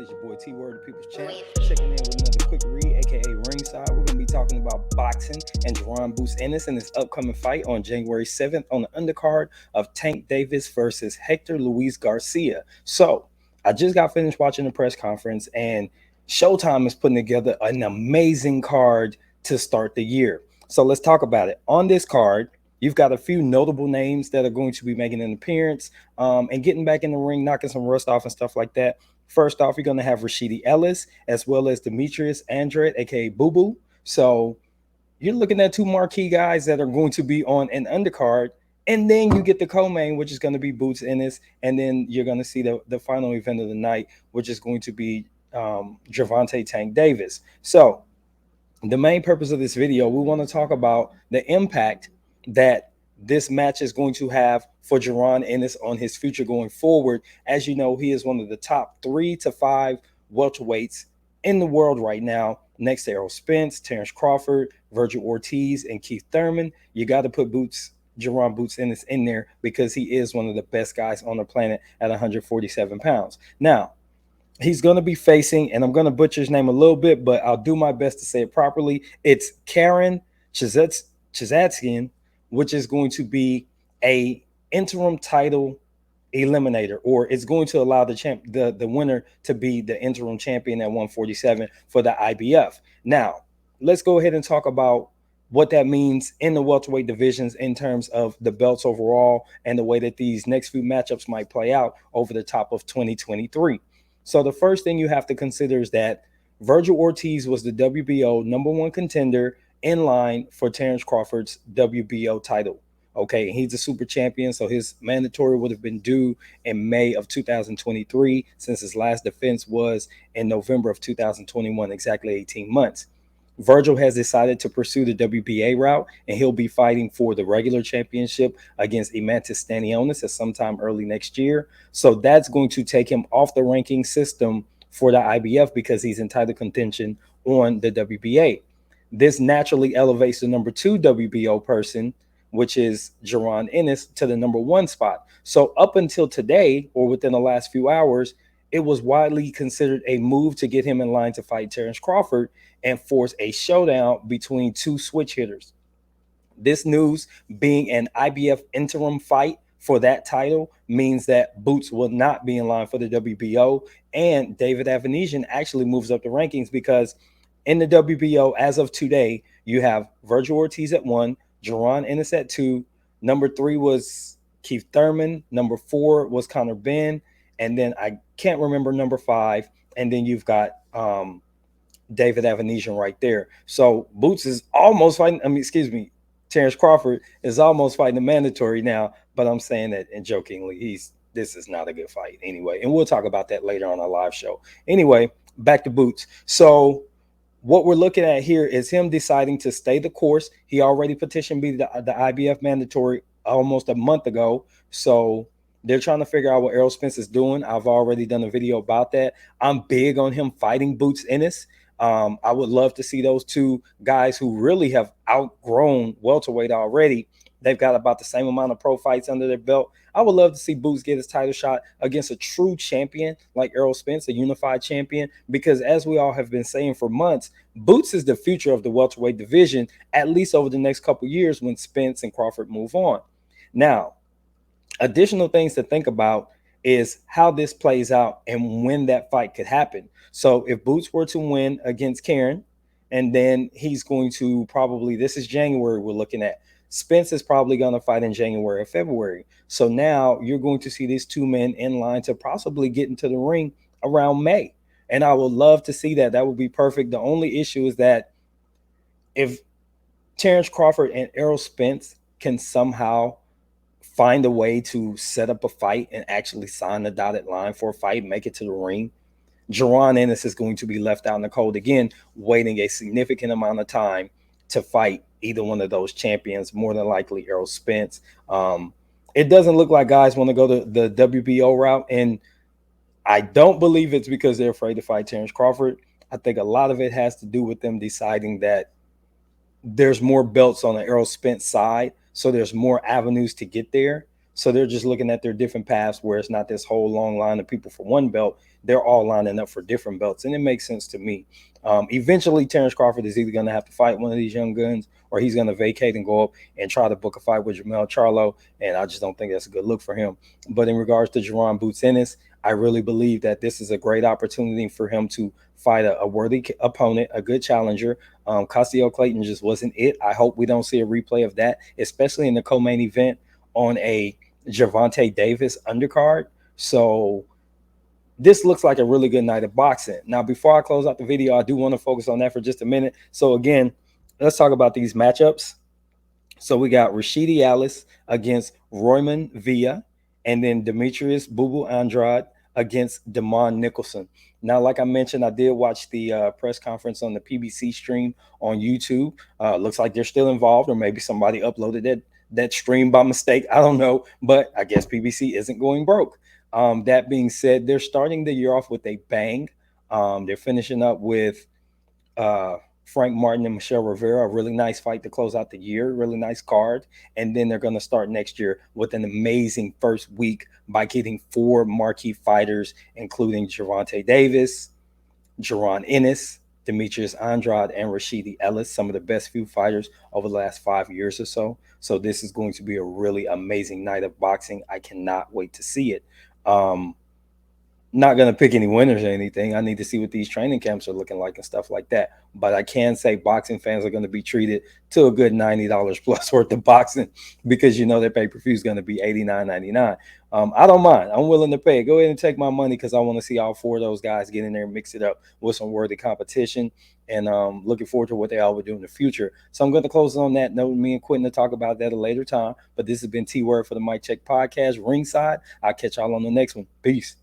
It's your boy T Word, the People's Champ, checking in with another quick read, aka Ringside. We're gonna be talking about boxing and Jaron Ennis in his upcoming fight on January 7th on the undercard of Tank Davis versus Hector Luis Garcia. So I just got finished watching the press conference, and Showtime is putting together an amazing card to start the year. So let's talk about it. On this card, you've got a few notable names that are going to be making an appearance and getting back in the ring, knocking some rust off and stuff like that. First off, you're going to have Rashidi Ellis as well as Demetrius Andrade, aka Boo Boo. So you're looking at two marquee guys that are going to be on an undercard. And then you get the co-main, which is going to be Boots Ennis. And then you're going to see the final event of the night, which is going to be Gervonta Tank Davis. So the main purpose of this video, we want to talk about the impact that this match is going to have for Jaron Ennis on his future going forward. As you know, he is one of the top 3 to 5 welterweights in the world right now, next to Errol Spence, Terrence Crawford, Virgil Ortiz, and Keith Thurman. You got to put Jaron Ennis in there because he is one of the best guys on the planet at 147 pounds. Now, he's going to be facing, and I'm going to butcher his name a little bit, but I'll do my best to say it properly. It's Karen Chukhadzhian, which is going to be a interim title eliminator, or it's going to allow the winner to be the interim champion at 147 for the IBF. Now, let's go ahead and talk about what that means in the welterweight divisions in terms of the belts overall and the way that these next few matchups might play out over the top of 2023. So the first thing you have to consider is that Virgil Ortiz was the WBO #1 contender in line for Terrence Crawford's WBO title. Okay, he's a super champion, so his mandatory would have been due in May of 2023, since his last defense was in November of 2021, exactly 18 months. Virgil has decided to pursue the WBA route, and he'll be fighting for the regular championship against Imantas Stanionis at sometime early next year. So that's going to take him off the ranking system for the IBF because he's in title contention on the WBA. This naturally elevates the #2 WBO person, which is Jaron Ennis, to the #1 spot. So up until today, or within the last few hours, it was widely considered a move to get him in line to fight Terrence Crawford and force a showdown between two switch hitters. This news being an IBF interim fight for that title means that Boots will not be in line for the WBO, and David Avanesian actually moves up the rankings because in the WBO, as of today, you have Virgil Ortiz at 1, Jaron Ennis at 2, #3 was Keith Thurman, #4 was Conor Benn, and then I can't remember #5, and then you've got David Avanesian right there. So Boots is almost fighting, Terrence Crawford is almost fighting the mandatory now, but I'm saying that and jokingly, this is not a good fight anyway, and we'll talk about that later on our live show. Anyway, back to Boots. So what we're looking at here is him deciding to stay the course. He already petitioned the IBF mandatory almost a month ago. So they're trying to figure out what Errol Spence is doing. I've already done a video about that. I'm big on him fighting Boots Ennis. I would love to see those two guys who really have outgrown welterweight already. They've got about the same amount of pro fights under their belt. I would love to see Boots get his title shot against a true champion like Errol Spence, a unified champion, because as we all have been saying for months, Boots is the future of the welterweight division, at least over the next couple years when Spence and Crawford move on. Now, additional things to think about is how this plays out and when that fight could happen. So if Boots were to win against Karen, and then he's going to probably, this is January we're looking at, Spence is probably going to fight in January or February. So now you're going to see these two men in line to possibly get into the ring around May. And I would love to see that. That would be perfect. The only issue is that if Terrence Crawford and Errol Spence can somehow find a way to set up a fight and actually sign the dotted line for a fight, make it to the ring, Jaron Ennis is going to be left out in the cold again, waiting a significant amount of time to fight either one of those champions, more than likely Errol Spence. It doesn't look like guys want to go the WBO route, and I don't believe it's because they're afraid to fight Terrence Crawford. I think a lot of it has to do with them deciding that there's more belts on the Errol Spence side, so there's more avenues to get there. So they're just looking at their different paths where it's not this whole long line of people for one belt. They're all lining up for different belts. And it makes sense to me. Eventually, Terrence Crawford is either going to have to fight one of these young guns or he's going to vacate and go up and try to book a fight with Jamel Charlo. And I just don't think that's a good look for him. But in regards to Jaron Boots Ennis, I really believe that this is a great opportunity for him to fight a worthy opponent, a good challenger. Castiel Clayton just wasn't it. I hope we don't see a replay of that, especially in the co-main event on a Gervonta Davis undercard. So this looks like a really good night of boxing. Now, before I close out the video, I do want to focus on that for just a minute. So again, let's talk about these matchups. So we got Rashidi Alice against Royman Villa, and then Demetrius Bubu Andrade against Damon Nicholson. Now, like I mentioned, I did watch the press conference on the PBC stream on YouTube. Looks like they're still involved, or maybe somebody uploaded that stream by mistake. I don't know, but I guess PBC isn't going broke. That being said, they're starting the year off with a bang. They're finishing up with Frank Martin and Michelle Rivera, a really nice fight to close out the year, really nice card. And then they're going to start next year with an amazing first week by getting 4 marquee fighters, including Gervonta Davis, Jaron Ennis, Demetrius Andrade, and Rashidi Ellis, some of the best few fighters over the last 5 years or so. So this is going to be a really amazing night of boxing. I cannot wait to see it. Not going to pick any winners or anything. I need to see what these training camps are looking like and stuff like that. But I can say boxing fans are going to be treated to a good $90 plus worth of boxing because you know their pay-per-view is going to be $89.99. I don't mind. I'm willing to pay. Go ahead and take my money because I want to see all 4 of those guys get in there and mix it up with some worthy competition. And looking forward to what they all will do in the future. So I'm going to close on that note. Me and Quinton will talk about that at a later time. But this has been T-Word for the Mic Check Podcast, Ringside. I'll catch y'all on the next one. Peace.